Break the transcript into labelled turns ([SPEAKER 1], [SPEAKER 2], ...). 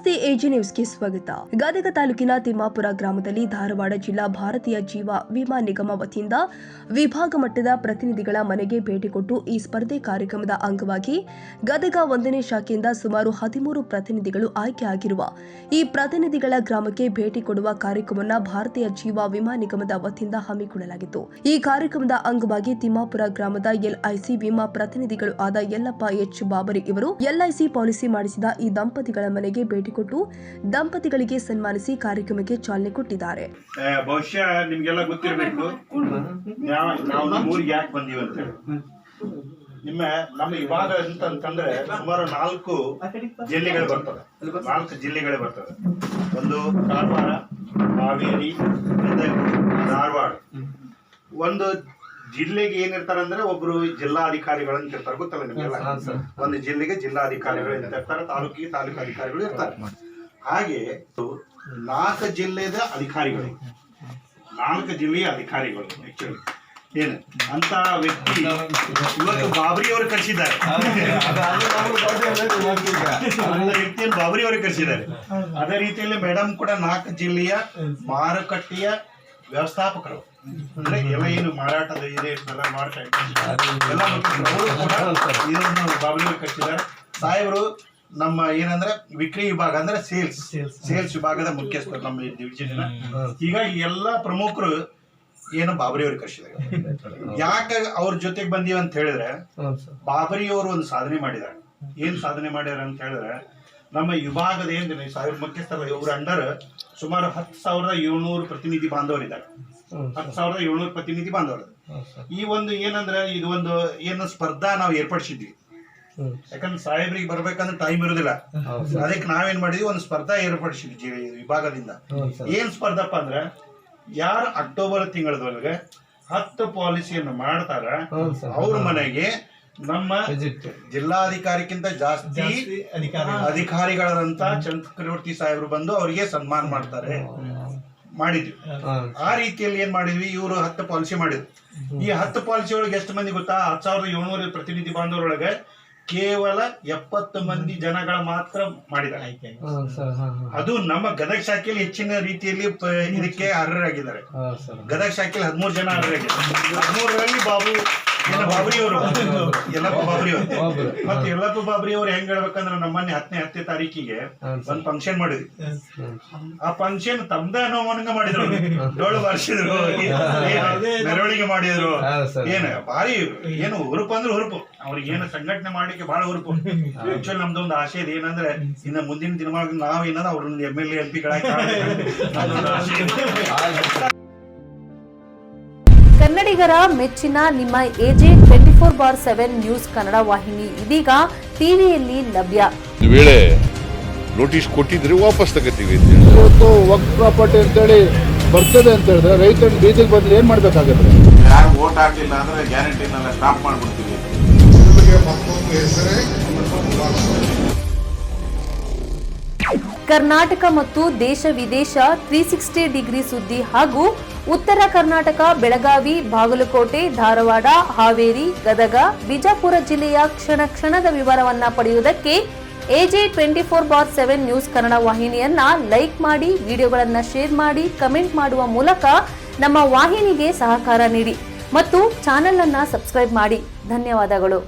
[SPEAKER 1] ನಮಸ್ತೆ, ಎಜಿ ನ್ಯೂಸ್ಗೆ ಸ್ವಾಗತ. ಗದಗ ತಾಲೂಕಿನ ತಿಮ್ಮಾಪುರ ಗ್ರಾಮದಲ್ಲಿ ಧಾರವಾಡ ಜಿಲ್ಲಾ ಭಾರತೀಯ ಜೀವ ವಿಮಾ ನಿಗಮ ವತಿಯಿಂದ ವಿಭಾಗ ಮಟ್ಟದ ಪ್ರತಿನಿಧಿಗಳ ಮನೆಗೆ ಭೇಟಿ ಕೊಟ್ಟು ಈ ಸ್ಪರ್ಧೆ ಕಾರ್ಯಕ್ರಮದ ಅಂಗವಾಗಿ ಗದಗ 1ನೇ ಶಾಖೆಯಿಂದ ಸುಮಾರು 13 ಪ್ರತಿನಿಧಿಗಳು ಆಯ್ಕೆಯಾಗಿರುವ ಈ ಪ್ರತಿನಿಧಿಗಳ ಗ್ರಾಮಕ್ಕೆ ಭೇಟಿ ಕೊಡುವ ಕಾರ್ಯಕ್ರಮವನ್ನು ಭಾರತೀಯ ಜೀವ ವಿಮಾ ನಿಗಮದ ವತಿಯಿಂದ ಹಮ್ಮಿಕೊಳ್ಳಲಾಗಿತ್ತು. ಈ ಕಾರ್ಯಕ್ರಮದ ಅಂಗವಾಗಿ ತಿಮ್ಮಾಪುರ ಗ್ರಾಮದ ಎಲ್ಐಸಿ ವಿಮಾ ಪ್ರತಿನಿಧಿಗಳು ಆದ ಯಲ್ಲಪ್ಪ ಎಚ್ ಬಾಬರಿ ಇವರು ಎಲ್ಐಸಿ ಪಾಲಿಸಿ ಮಾಡಿಸಿದ ಈ ದಂಪತಿಗಳ ಮನೆಗೆ ಭೇಟಿ ಕೊಟ್ಟು ದಂಪತಿಗಳಿಗೆ ಸನ್ಮಾನಿಸಿ ಕಾರ್ಯಕ್ರಮಕ್ಕೆ ಚಾಲನೆ ಕೊಟ್ಟಿದ್ದಾರೆ.
[SPEAKER 2] ಬಹುಶಃ ನಿಮ್ಗೆಲ್ಲ ಗೊತ್ತಿರಬೇಕು ನಾವು ನಮ್ಮ ಊರಿಗೆ ಯಾಕೆ ಬಂದೀವಿ ಅಂತ ಹೇಳಿ. ನಮ್ಮ ವಿಭಾಗ ಅಂತಂದ್ರೆ ಸುಮಾರು 4 ಜಿಲ್ಲೆಗಳು ಬರ್ತವೆ. 4 ಜಿಲ್ಲೆಗಳೇ ಬರ್ತವೆ. ಒಂದು ಕಾರವಾರ, ಹಾವೇರಿ, ಗದಗ, ಧಾರವಾಡ. ಒಂದು ಜಿಲ್ಲೆಗೆ ಏನಿರ್ತಾರೆ ಅಂದ್ರೆ ಒಬ್ರು ಜಿಲ್ಲಾಧಿಕಾರಿಗಳು ಅಂತ ಇರ್ತಾರೆ, ಗೊತ್ತಲ್ಲ ನಿಮ್ಗೆಲ್ಲ. ಒಂದು ಜಿಲ್ಲೆಗೆ ಜಿಲ್ಲಾಧಿಕಾರಿಗಳು ಅಂತ ಇರ್ತಾರೆ, ತಾಲೂಕಿಗೆ ತಾಲೂಕಾಧಿಕಾರಿಗಳು ಇರ್ತಾರೆ. ಹಾಗೆ 4 ಜಿಲ್ಲೆದ ಅಧಿಕಾರಿಗಳು, 4 ಜಿಲ್ಲೆಯ ಅಧಿಕಾರಿಗಳು ಆಕ್ಚುಲಿ ಏನು ಅಂತ ವ್ಯಕ್ತಿ ಇವತ್ತು ಬಾಬರಿ ಅವರು ಕರೆಸಿದ್ದಾರೆ. ವ್ಯಕ್ತಿಯನ್ನು ಬಾಬರಿ ಅವರು ಕರೆಸಿದ್ದಾರೆ. ಅದೇ ರೀತಿಯಲ್ಲಿ ಮೇಡಮ್ ಕೂಡ 4 ಜಿಲ್ಲೆಯ ಮಾರುಕಟ್ಟೆಯ ವ್ಯವಸ್ಥಾಪಕರು, ಅಂದ್ರೆ ಎಲ್ಲ ಏನು ಮಾರಾಟದ ಇದೆ ಎಲ್ಲ ಮಾಡ್ತಾ ಇದ್ದಾರೆ ಎಲ್ಲ ಅವರು ಕೂಡ ಇದನ್ನು ಬಾಬರಿ ಅವರು ಕರೆಸಿದ್ದಾರೆ. ಸಾಹೇಬರು ನಮ್ಮ ಏನಂದ್ರೆ ವಿಕ್ರಿ ವಿಭಾಗ ಅಂದ್ರೆ ಸೇಲ್ಸ್ ವಿಭಾಗದ ಮುಖ್ಯಸ್ಥರು ನಮ್ಮ ಡಿವಿಷನ್. ಹೀಗಾಗಿ ಎಲ್ಲ ಪ್ರಮುಖರು ಏನು ಬಾಬರಿ ಅವ್ರಿಗೆ ಕರೆಸಿದ್ದಾರೆ. ಯಾಕೆ ಅವ್ರ ಜೊತೆಗೆ ಬಂದೀವಿ ಅಂತ ಹೇಳಿದ್ರೆ, ಬಾಬರಿ ಅವರು ಒಂದು ಸಾಧನೆ ಮಾಡಿದ್ದಾರೆ. ಏನ್ ಸಾಧನೆ ಮಾಡ್ಯಾರ ಅಂತ ಹೇಳಿದ್ರೆ, ನಮ್ಮ ವಿಭಾಗದ ಏನ್ ಸಾವಿರ ಮುಖ್ಯಸ್ಥರ ಇವ್ರ ಅಂಡರ್ ಸುಮಾರು 10,700 ಪ್ರತಿನಿಧಿ ಬಾಂಧವರಿದ್ದಾರೆ. 10,700 ಪ್ರತಿನಿಧಿ ಬಾಂಧವರು. ಈ ಒಂದು ಏನಂದ್ರೆ ಇದು ಒಂದು ಏನು ಸ್ಪರ್ಧಾ ನಾವು ಏರ್ಪಡಿಸಿದ್ವಿ. ಯಾಕಂದ್ರೆ ಸಾಹೇಬ್ರಿಗೆ ಬರ್ಬೇಕಂದ್ರೆ ಟೈಮ್ ಇರೋದಿಲ್ಲ. ಅದಕ್ಕೆ ನಾವೇನ್ ಮಾಡಿದ್ವಿ, ಒಂದು ಸ್ಪರ್ಧಾ ಏರ್ಪಡಿಸಿದ್ವಿ ವಿಭಾಗದಿಂದ. ಏನ್ ಸ್ಪರ್ಧಪ್ಪ ಅಂದ್ರೆ, ಯಾರು ಅಕ್ಟೋಬರ್ ತಿಂಗಳದೊಳಗೆ 10 ಪಾಲಿಸಿಯನ್ನು ಮಾಡ್ತಾರ ಅವ್ರ ಮನೆಗೆ ನಮ್ಮ ಜಿಲ್ಲಾಧಿಕಾರಿಗಿಂತ ಜಾಸ್ತಿ ಅಧಿಕಾರಿಗಳಂತ ಚಂದ್ರವರ್ತಿ ಸಾಹೇಬರು ಬಂದು ಅವರಿಗೆ ಸನ್ಮಾನ ಮಾಡ್ತಾರೆ ಮಾಡಿದ್ವಿ. ಆ ರೀತಿಯಲ್ಲಿ ಏನ್ ಮಾಡಿದ್ವಿ, ಇವರು 10 ಪಾಲಿಸಿ ಮಾಡಿದ್ವಿ. ಈ 10 ಪಾಲಿಸಿ ಒಳಗೆ ಎಷ್ಟು ಮಂದಿ ಗೊತ್ತಾ, 10,700 ಪ್ರತಿನಿಧಿ ಬಾಂಧವರೊಳಗೆ ಕೇವಲ 70 ಮಂದಿ ಜನಗಳ ಮಾತ್ರ ಮಾಡಿದ್ದಾರೆ. ಅದು ನಮ್ಮ ಗದಗ ಶಾಖೆಯಲ್ಲಿ ಹೆಚ್ಚಿನ ರೀತಿಯಲ್ಲಿ ಇದಕ್ಕೆ ಅರ್ಹರಾಗಿದ್ದಾರೆ. ಗದಗ ಶಾಖೆಯಲ್ಲಿ 13 ಜನ ಅರ್ಹರಾಗಿದ್ದಾರೆ. 13ರಲ್ಲಿ ಬಾಬರಿ ಅವರು ಯಲ್ಲಪ್ಪ ಬಾಬರಿ ಅವರು. ಮತ್ತೆ ಯಲ್ಲಪ್ಪ ಬಾಬರಿ ಅವರು ಹೆಂಗ್ ಹೇಳ್ಬೇಕಂದ್ರೆ, ನಮ್ಮನ್ನೆ 10ನೇ ತಾರೀಕಿಗೆ ಒಂದ್ ಫಂಕ್ಷನ್ ಮಾಡಿದ್ವಿ. ಆ ಫಂಕ್ಷನ್ ತಮ್ದ ನೋವನಂಗ ಮಾಡಿದ್ರು, ಡೋಳು ಬಾರಿಸಿದ್ರು, ಮೆರವಣಿಗೆ ಮಾಡಿದ್ರು. ಭಾರಿ ಏನು ಹುರುಪು ಅಂದ್ರೆ ಹುರುಪು. ಅವ್ರಿಗೆ ಏನು ಸಂಘಟನೆ ಮಾಡ್ಲಿಕ್ಕೆ ಬಹಳ ಹುರುಪು. ಆಕ್ಚುಲಿ ನಮ್ದು ಒಂದು ಆಸೆ ಇದೆ, ಏನಂದ್ರೆ ಇನ್ನು ಮುಂದಿನ ದಿನಮಾನ ನಾವ್ ಏನಂದ್ರೆ ಅವ್ರನ್ನ MLA MP
[SPEAKER 3] ಕನ್ನಡಿಗರ ಮೆಚ್ಚಿನ ನಿಮ್ಮ ಎಜೆ 24/7 ನ್ಯೂಸ್ ಕನ್ನಡ ವಾಹಿನಿ ಇದೀಗ ಟಿವಿಯಲ್ಲಿ ಲಭ್ಯ.
[SPEAKER 4] ವೇಳೆ ನೋಟಿಸ್ ಕೊಟ್ಟಿದ್ರೆ ವಾಪಸ್ ತಗೋತೀವಿ.
[SPEAKER 5] ಇವತ್ತು ವಕ್ಫ್ ಪ್ರಾಪರ್ಟಿ ಅಂತೇಳಿ ಬರ್ತದೆ ಅಂತ ಹೇಳಿದ್ರೆ ರೈತರ ಬೀದಿಗೆ ಬಂದ್ರೆ ಏನ್ ಮಾಡ್ಬೇಕಾಗತ್ತೆ?
[SPEAKER 6] ಯಾರು ವೋಟ್ ಹಾಕಿಲ್ಲ ಅಂದ್ರೆ ಗ್ಯಾರಂಟಿನೆಲ್ಲ ಸ್ಟಾಪ್ ಮಾಡ್ಬಿಡ್ತೀವಿ.
[SPEAKER 3] ಕರ್ನಾಟಕ ಮತ್ತು ದೇಶ ವಿದೇಶ 360 ಡಿಗ್ರಿ ಸುದ್ದಿ ಹಾಗೂ ಉತ್ತರ ಕರ್ನಾಟಕ, ಬೆಳಗಾವಿ, ಬಾಗಲಕೋಟೆ, ಧಾರವಾಡ, ಹಾವೇರಿ, ಗದಗ, ಬಿಜಾಪುರ ಜಿಲ್ಲೆಯ ಕ್ಷಣ ಕ್ಷಣದ ವಿವರವನ್ನ ಪಡೆಯುವುದಕ್ಕೆ ಎಜೆ 24/7 ನ್ಯೂಸ್ ಕನ್ನಡ ವಾಹಿನಿಯನ್ನ ಲೈಕ್ ಮಾಡಿ, ವಿಡಿಯೋಗಳನ್ನ ಶೇರ್ ಮಾಡಿ, ಕಮೆಂಟ್ ಮಾಡುವ ಮೂಲಕ ನಮ್ಮ ವಾಹಿನಿಗೆ ಸಹಕಾರ ನೀಡಿ ಮತ್ತು ಚಾನೆಲ್ ಅನ್ನ ಸಬ್ಸ್ಕ್ರೈಬ್ ಮಾಡಿ. ಧನ್ಯವಾದಗಳು.